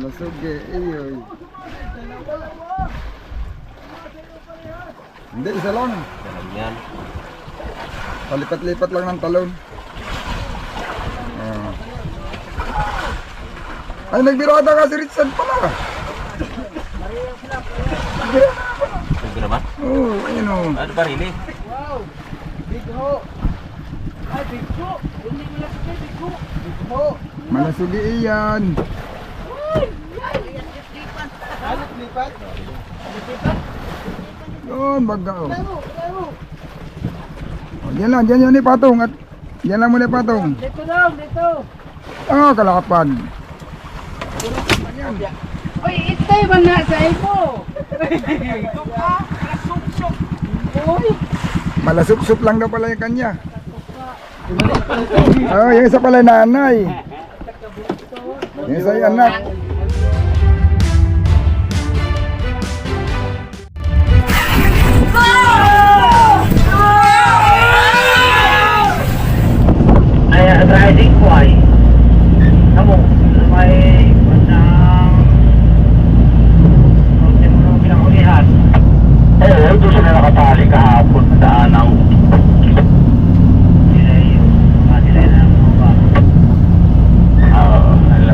Malusog eh. Iyoy. Hindi, isa lang. Dalam yan. Palipat-lipat lang ng talon. Ay, nagbirada ka si Richard pala. Nagbira ba? Oo, ayun o. Ano ba rin eh? Wow! Big ho! Ay, big ho! Hindi mo lang siya, big ho! Big ho! Malasugi iyan. Ano, lipat? Doon, baga o. Diyan lang, diyan yun ipatong. At diyan lang muna ipatong. Dito daw, dito! Kalakapad. Uy, itay ba na sa ibo? Ito pa! Sup-sup! Uy! Malasup-sup lang daw pala yung kanya. Yung isa pala nanay. Yung isa yung anak. Ay, riding ko ay kamu may bandang konti mo pinakulihan. Oo, ito sila nakatali kahapon sa daanaw. Sila yun, sila na mga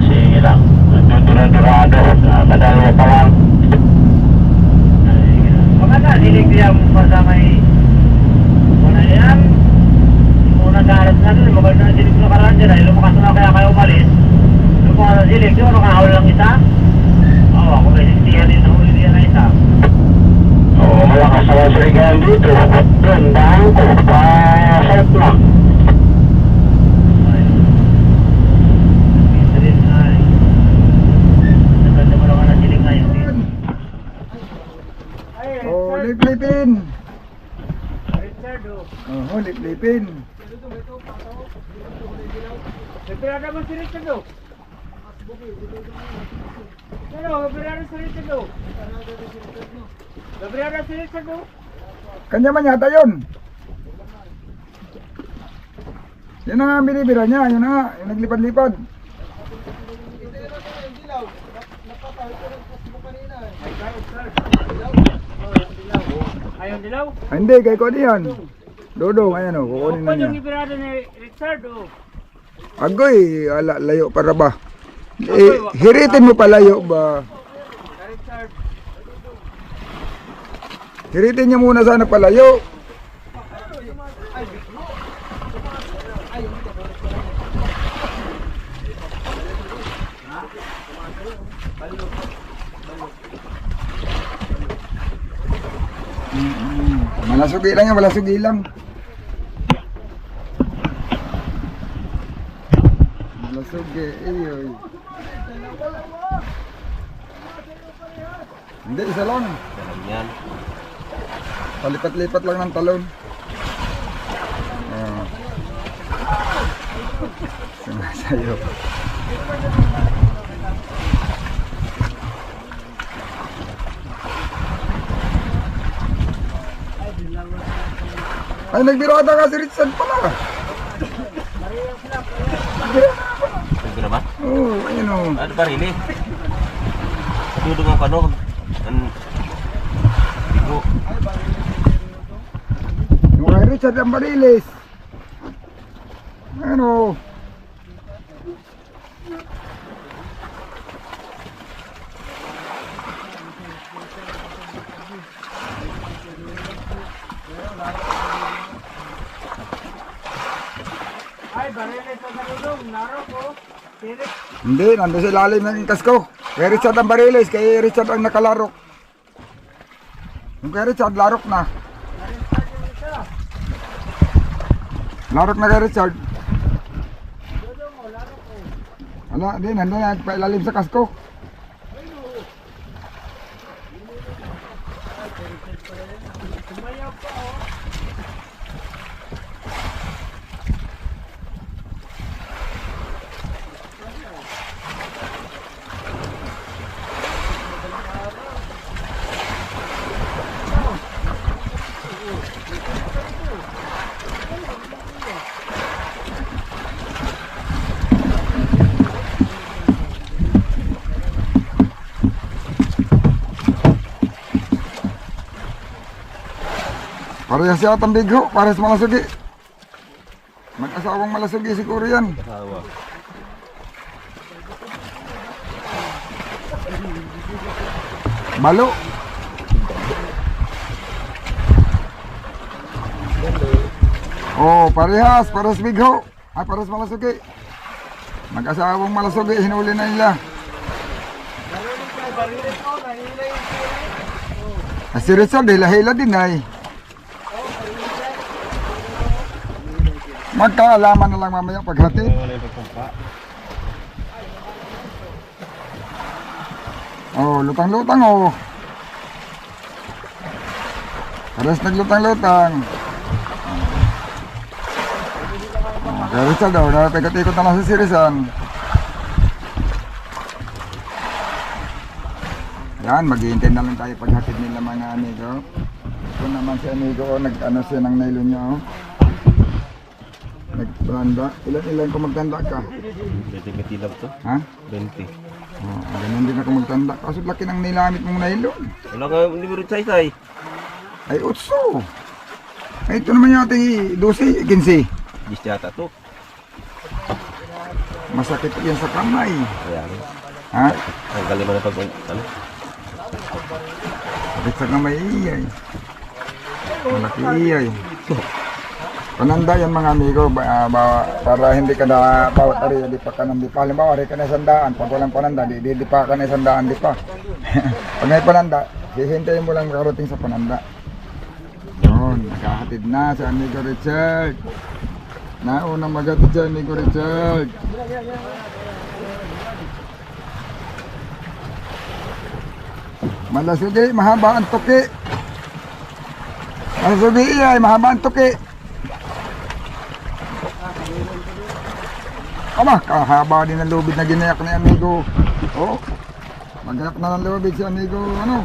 sige lang, durado, kadalawa pa lang. Maganda, dilig niya sa may muna yan. Muna darat na doon, maganda na dilig na karaan dyan ay lumakas na kaya kayo umalis. Lumakas na dilig, di mo nakahawal lang isa? Oo, ako may sintihan din sa huli niya na isa. Oo, malakas na sa ligayan dito. Doon, dahil ko, pa-salt na. Isa rin ay naganda mo naman ang dilig ngayon dito. Oh, lip-lipin. Richard, oh. Oh, lip-lipin. Nagpirada mo si Richard, oh. Ano, nagpirada si Richard, oh. Nagpirada si Richard, oh. Kanya man yata yun. Yun na nga ang binibira niya. Yun na nga, yung naglipad-lipad. Ayaw dilaw? Hindi, kay ko yan. Dodong, ayan o, kukunin na Opo niya. yung ibirada ni Richard, oh. Agoy, layo para ba? Hiritin mo pa layo ba? Richard. Hiritin niya muna sana palayo. Malasugi lang yan, malasugi lang. Malasugi, iyoy. Hindi, isa lang. Dalam yan. Palipat-lipat lang ng talon. Sumasayo. Ay, nagbirada ka si Richard pala. Nagbira ba? Oo, ayun o. Ano ba rin eh? Dudungan ka no? Bigo. Yung kay Richard ang barilis. Ano? Ay, barilis sa sarulong, naro ko. Sirik. Hindi, nandun sa ilalim ng kasko. Kay Richard ang barilis, kay Richard ang nakalarok. Yung kay Richard, larok na. Larok na kay Richard. Ano, di, nandun na, pailalim sa kasko. Sumayaw pa, oh. Parehas siya ang bigho, parehas malasugi. Mag-asawang malasugi siguro yan. Asawa. Balo. Oh, parehas bigho. Ay, parehas malasugi. Mag-asawang malasugi, hinuli na nila. Si Richard, hila-hila din ay. Magkaalaman na lang mamaya paghatid. Wala yung pagpumpa. Oh, lutang-lutang oh. Parehas naglutang-lutang. Kaya Richard daw, napikot-ikot na lang sa Sirisan. Yan, maghihintay na lang tayo paghatid nila mga amigo. Ito naman si amigo, nag-ano siya ng nylon niya oh. Nagtanda. Ilan kung magtanda ka? 20 kilag to. Ha? 20. Oh, ganun din ako magtanda. Kaso laki ng nilamit mong nylon. Wala ka, hindi mo rin saysay. Ay, utso. Ay, ito naman yung ating 12, 15. Gis yata to. Masakit yan sa kamay. Ayan. Ha? Ang galing mo na pag, ano? Sakit sa kamay iyay. Malaki iyay. Pananda yan mga amigo, para hindi ka na bawat area di pa ka nang di pa. Halimbawa, rin ka na sandaan. Pag walang pananda, di pa ka na sandaan di pa. Pag may pananda, hihintayin mo lang makarating sa pananda. Yun, nakahatid na si amigo Richard. Nauna magatid si amigo Richard. Malasugi, mahaba ang tuki. Malasugi ay mahaba ang tuki. Aba, kahaba din ang lubid na ginayak ni amigo. Oh, magayak na ng lubid si amigo, ano?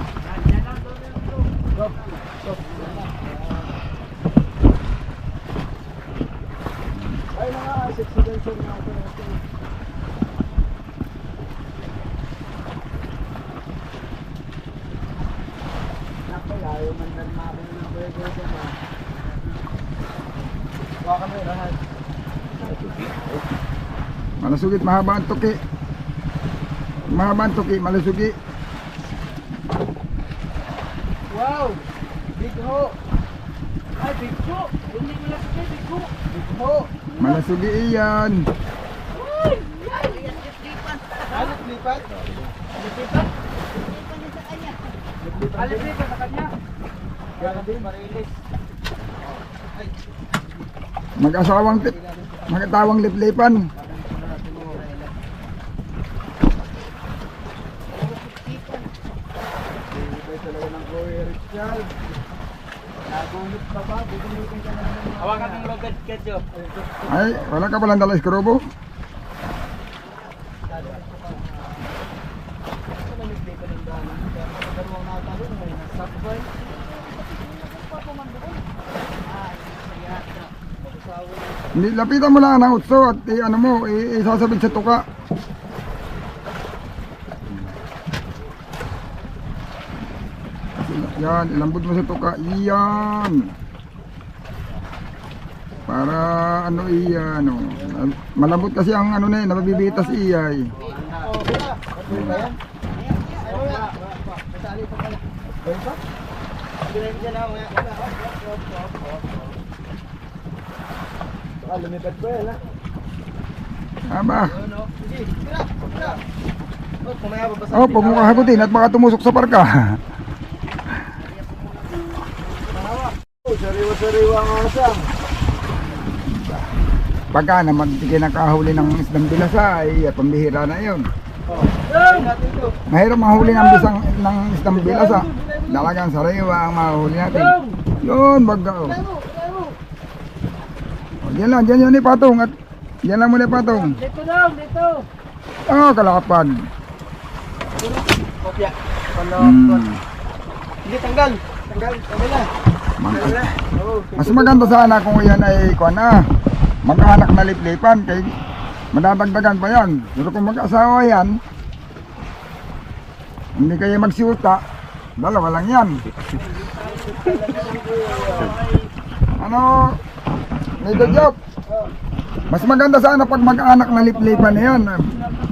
Malasugit, mahaba ang tuki. Mahaba ang tuki, malasugi. Wow! Big ho! Ay, big ho! Hindi mo lang siya, big ho! Big ho! Malasugi iyan. Alit lipat? Lipat? Alit lipat sa kanya? Grabe, marilis. Mag-asawang liplipan. Hawakan ng logad kedyo. Ay, wala ka palang dala iskrobo? Hindi, lapitan mo lang ng utso at ano mo, isasabit sa tuka. Yan, ilambot mo sa tuka. Iyan. Para ano iyan, oh. Malambot kasi ang ano na yun, nababibitas iyay. Lumipad ko yan ha. Aba. Oh, pag mo kahagutin at baka tumusok sa parka. Sariwa-sariwa ang asang. Pagka naman kinakahuli ng isdang bilasa ay pambihira na yun. Mahirap mahuli ng isdang bilasa. Dalagang sariwa ang mahuli natin. Yun, baga. Diyan lang, diyan yun ipatong at diyan lang muna ipatong. Dito daw, dito. Oh, kalakapad. Kopya. Hmm. Hindi, tanggal. Tanggal, kabila. Mas maganda sana kung yan ay kuha na. Magkaanak na liplipan kay madadagdagan pa yan. Pero kung mag-asawa yan, hindi kayo magsiuta, dalawa lang yan. Ano, Nito Job, mas maganda sana pag mag-anak na liplipan na yan.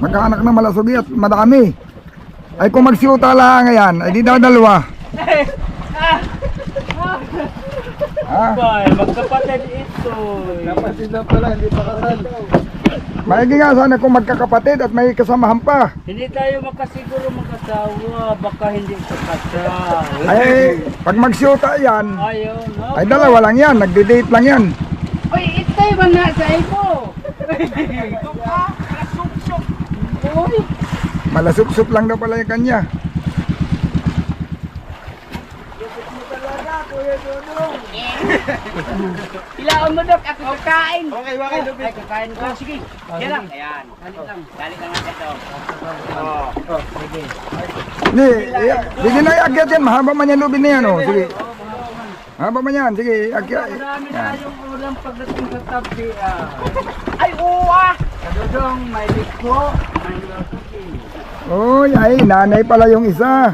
Mag-anak na malasugi at madami. Ay kung magsiuta lang ngayon, ay di daw dalawa. Ha? Bay, magkapatid ito. Kapatid na pala, hindi pa kasal. Maigi nga sana kung magkakapatid at may kasamahan pa. Hindi tayo makasiguro mag-asawa, baka hindi kakasal. Ay, pag magsiuta yan, Ayaw na. ay dalawa lang yan, nagde-date lang yan. Uy, itay ba na sa ibo? Ikaw pa, kasuk-suk. Uy, Malasup-sup lang daw pala yung kanya. ilaan mo dok, ako kakain. Okay, Lubi. Ay, kakain ko. Sige, yan lang. Ayan, dali lang ito. Oh, sige. Hindi, bigyan na iakyat yan, mahaba man yan lubin na yan, oh. Sige. Mahaba man yan, sige, iakyat. Marami Yan. tayong ulam pagdating sa tabi. Ay, uwa! Kadodong, may liko, may losuki. Oy, ay, nanay pala yung isa.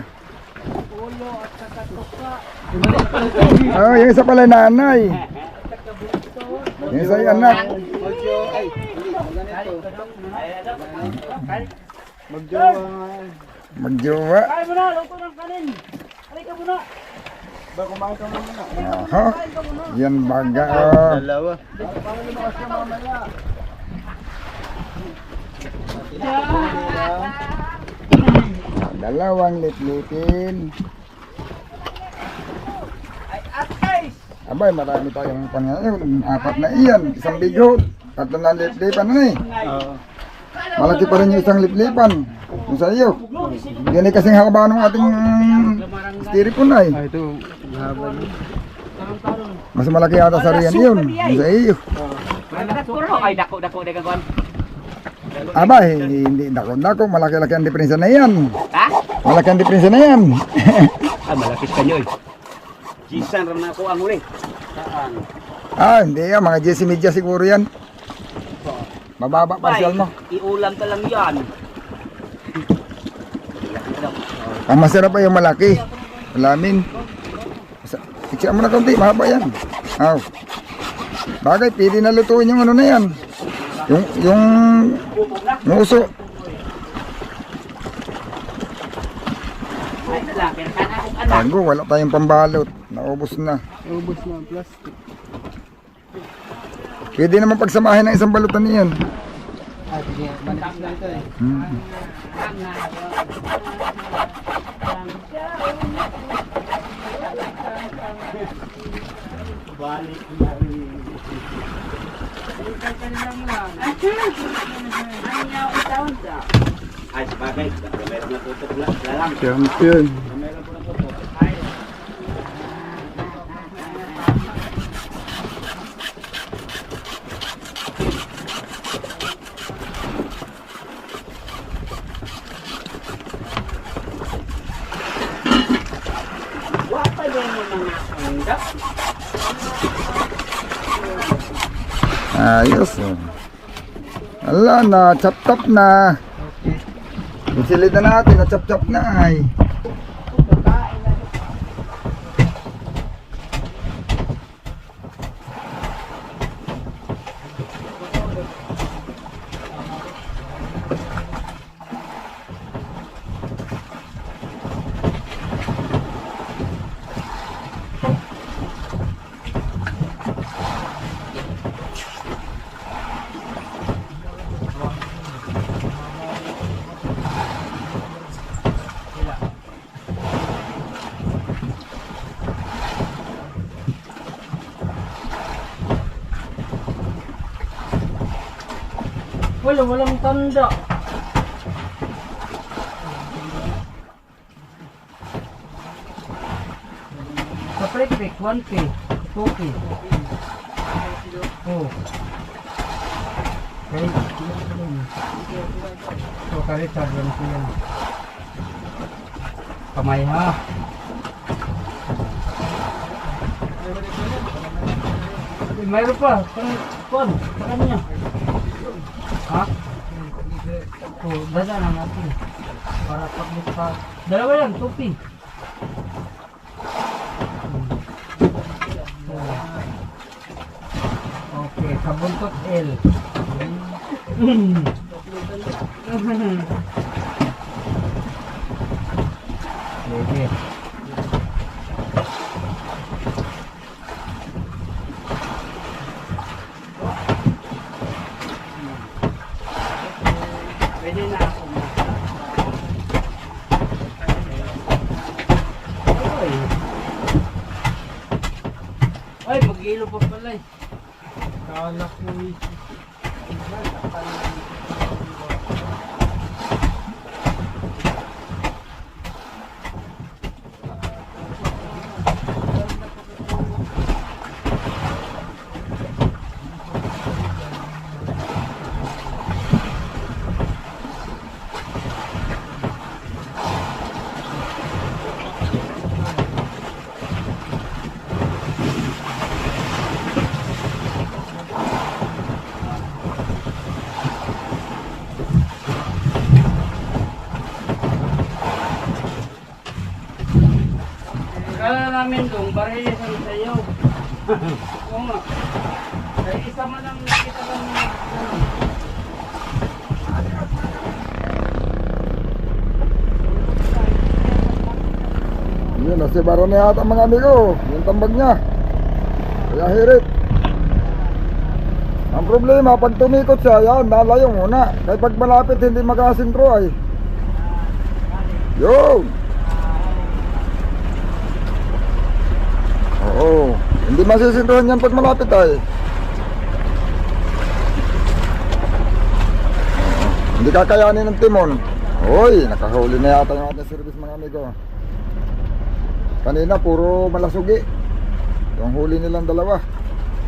Ulo at saka tuka. Oh, yung isa pala nanay. Yung isa yung anak. Magjowa. Kain mo na, luto ng kanin. Halika mo na. Aha. Yan baga, oh. Dalawa. Dalawang litlipin. Abay, marami tayong pangayon. 4 na iyan. Isang bigho. 3 na liplipan na eh. Malaki pa rin yung isang liplipan. Yung sa iyo. Yan ay kasing haba ng ating styrofoam ay. Ito, mahaba niya. Mas malaki yata sa riyan yun. Yung sa iyo. Ay, dako, dagagon. Abay, hindi dako-dako. Malaki-laki ang diferensya na yan. Ha? Malaki ang diferensya na yan. Ah, malapit ka nyo eh. Jisan ram na ako ang huli. Saan? Ah, hindi yan. Mga Jesse Media siguro yan. Mababa parcel mo. Iulam ka lang yan. Ang masarap ay yung malaki. Alamin. Iksya mo na konti, mahaba yan. Aw. Bagay, pwede na lutuin yung ano na yan. Yung muso. Ay, lang, kinakain akong anak. Tago, wala tayong pambalot. Naubos na. Ubus na ang plastic. Pwede naman pagsamahin ng isang balutan niyan. Ah, sige. Manipis lang ito eh. Balik na rin. Ay, sabagay. Meron na tutok lang. Champion. Wapa din mo mga undak. Ayos. Oh. Ala na, chop-chop na. Isilid na natin, na chop-chop na ay. Walang tanda. Sa prekpek, 1K, 2K. Oh. So, karita, 1K yan. Kamay ha. Mayroon pa. Kon, parang niya. Ha? Oh, dada na natin. Para pagbuka. Dalawa yan, tupi. Sa buntot L. Sige. Pwede na ako. Ay, mag-ilo pa pala eh. Kala ko eh. Kala namin dong, parehas sa iyo. Oo nga. Kaya isa man lang nakita lang Yun, nasibaro na yata mga amigo. Yung tambag niya. Kaya hirit. Ang problema, pag tumikot siya, yan, nalayo muna. Kaya pag malapit, hindi makasintro ay. Yun! Oo, hindi masisintrohan yan pag malapit ay. Hindi kakayanin ng timon. Hoy, nakahuli na yata yung ating service mga amigo. Kanina puro malasugi. Yung huli nilang dalawa.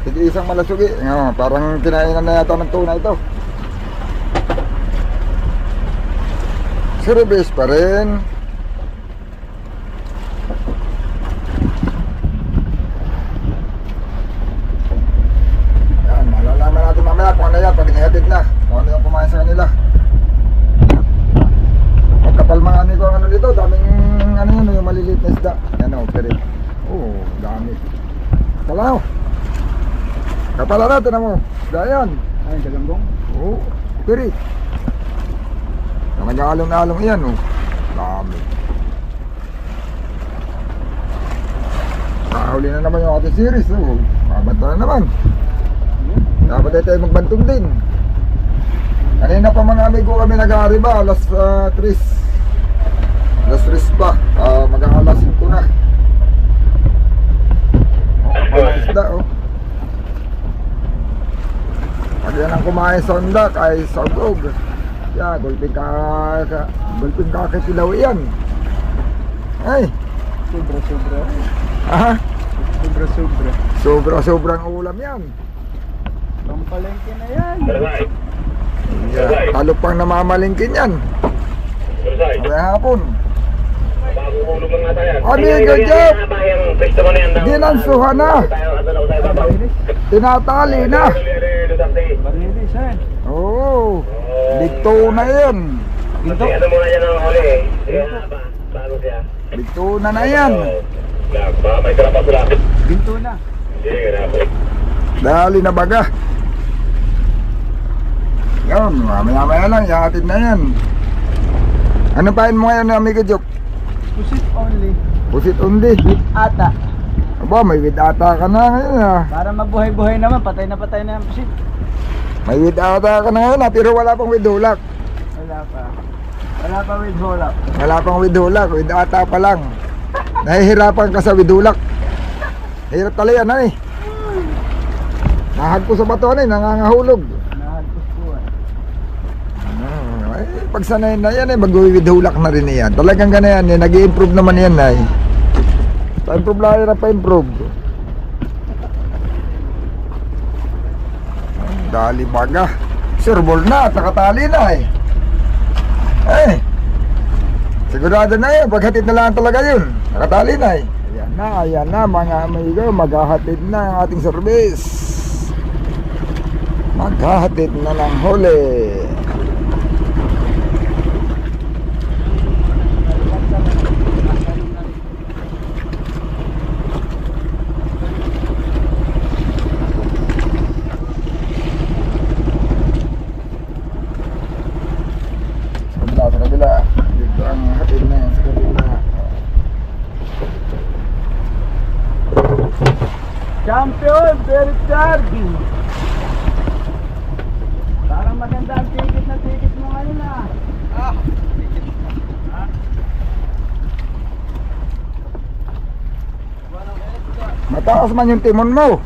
Sige isang malasugi. Parang kinainan na yata ng tuna ito. Service pa rin. Yan, malalaman natin mamaya kung ano yan pag inahatid na. Kung ano yung kumain sa kanila. Magkapal mga amigo ang ano dito. Daming ano yun, yung maliliit na isda. Yan o, pero dami. Kapala o. Kapala natin mo. Isda yan. Ay, galambong. Oo, pero nag-aalong na along yan o. Dami. Nakahuli na naman yung ating series o. Mabanta na naman. Dapat ay tayo magbantong din. Kanina pa mga amigo kami nag-aariba, alas 3. Alas 3 pa, mag-aalas 5 na. Mga isda oh. Pag yan ang kumain sa undak ay sabog. Yeah, gulping kakitilaw yan. Ay. Sobra-sobra. Aha. Sobra-sobra. Sobra-sobrang ulam yan. Pampalengke na yan. Yeah, talo pang namamalingkin yan. Kaya hapon. Amigo Jeff, ginansuhan na. Tinatali na. Barilis eh. Oo, dito na yan. Ginto. Dito na yan. Ginto na. Dali na baga. Yan, mamaya-maya lang, ihatid na yan. Ano pain mo ngayon, amigo Jeff? Pusit only. Pusit undi. With ata. Aba, may with ata ka na ngayon ah. Para mabuhay-buhay naman, patay na yung pusit. May with ata ka na ngayon ah, pero wala pang with hulak. Wala pa. Wala pa with hulak. Wala pang with hulak, with ata pa lang. Nahihirapan ka sa with hulak. Hirap talaga yan eh. Nahagpo sa bato na eh, nangangahulog. Nahagpos po eh. Ay, pag sanay na yan eh, mag-with hulak na rin yan. Talagang gana yan eh, nag-i-improve naman yan eh. Pa-improve lang yan, pa-improve. Dali baga. Surbol na, nakatali na eh. Eh, sigurado na yun, paghatid na lang talaga yun. Nakatali na eh. Ayan na mga amigo, maghahatid na ang ating service. Maghahatid na ng huli. Champion, very charge. Parang maganda ang ticket mo ngayon ah. Mataas man yung timon mo.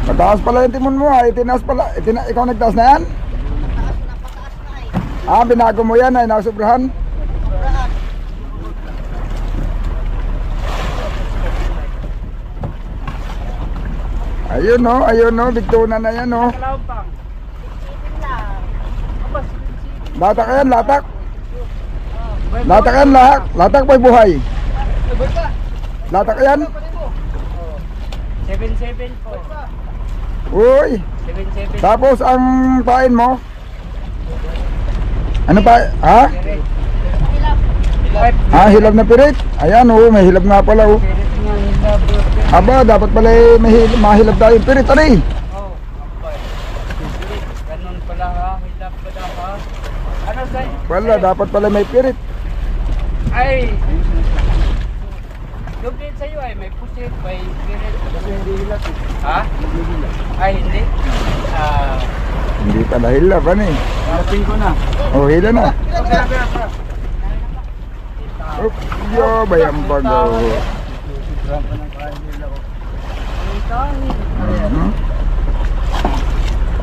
Mataas pala yung timon mo ha. Itinaas pala. Ikaw nagtaas na yan? Ah, binago mo yan ay nasubrahan. Ayun no, bigtuna na yan no. Latak yan, latak. Latak yan, latak may buhay. Latak yan. 7-7 po. Uy. 7-7. Tapos ang pain mo? Ano pa? Ha? Ah, hilab na pirit. Ayan oh, may hilab nga pala oh. Aba, dapat pala mahilab tayo pirit. Ano eh? Oh. Ganun pala ha, hilap pala ha. Ano sa'yo? Wala, dapat pala may pirit. Ay! Yung din sa'yo ay may pusit, may spirit. Hindi hilap eh. Ha? Ay, hindi? Hindi pala hilab, ano eh? Lapin ko na. Oh, hila na. Up, yo, bayang bago.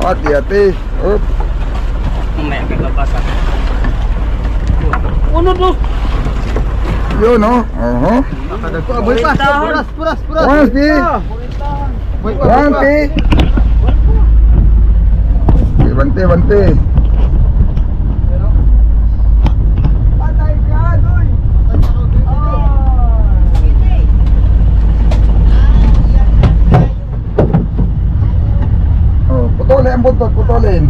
Hati-hati. Up. May kagabasa. Uno, dos. Yun, no? Boy pa, puras. 1P. 1P. 1P. Oh, putulin ang buntot, putulin.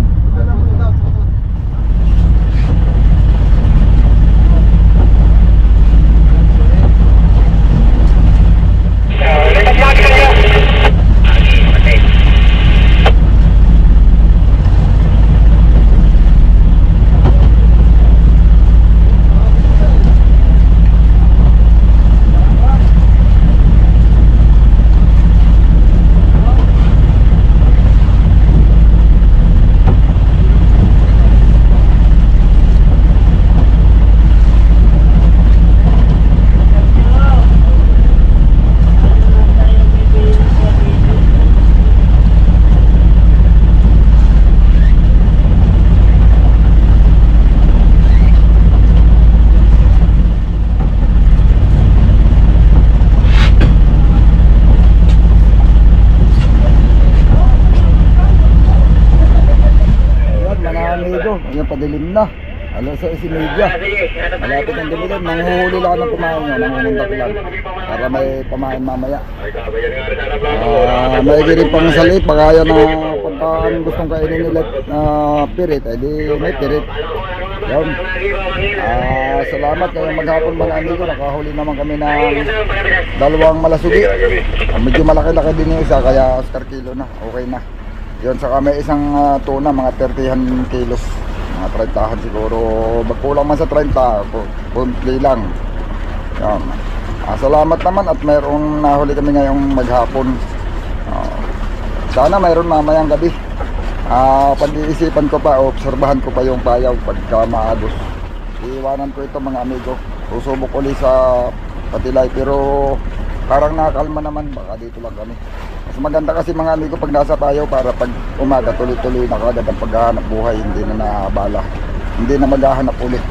Ayan, padilim na. Alas 6:30. Malapit ng dilim. Nanguhuli lang ako ng pamain nyo. Nangunundak lang. Para may pamain mamaya. May girin pang salit. Baka yan na pagka gustong kainin nila pirit. Eh di may pirit. Yan. Salamat kayo maghapon mga amigo. Nakahuli naman kami ng dalawang malasugi. Medyo malaki-laki din yung isa. Kaya Oscar kilo na. Okay na. Yun, saka may isang tuna, mga 30 kilos. Mga 30 siguro. Bagkulang man sa 30, kunti lang. Yan. Salamat naman at mayroong nahuli kami ngayong maghapon. Sana mayroon mamayang gabi. Pag-iisipan ko pa, obserbahan ko pa yung payaw pagka maagos. Iiwanan ko ito mga amigo. Susubok ulit sa Patilay pero parang nakakalma naman. Baka dito lang kami. Mas maganda kasi mga amigo pag nasa payaw para pag umaga tuloy-tuloy na kagad ang paghahanap buhay, hindi na naabala, hindi na maghahanap ulit.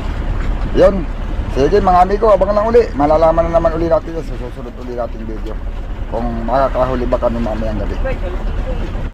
Yun, sige mga amigo, abang lang uli, malalaman na naman uli natin sa susunod uli nating video kung makakahuli ba kami mamayang gabi.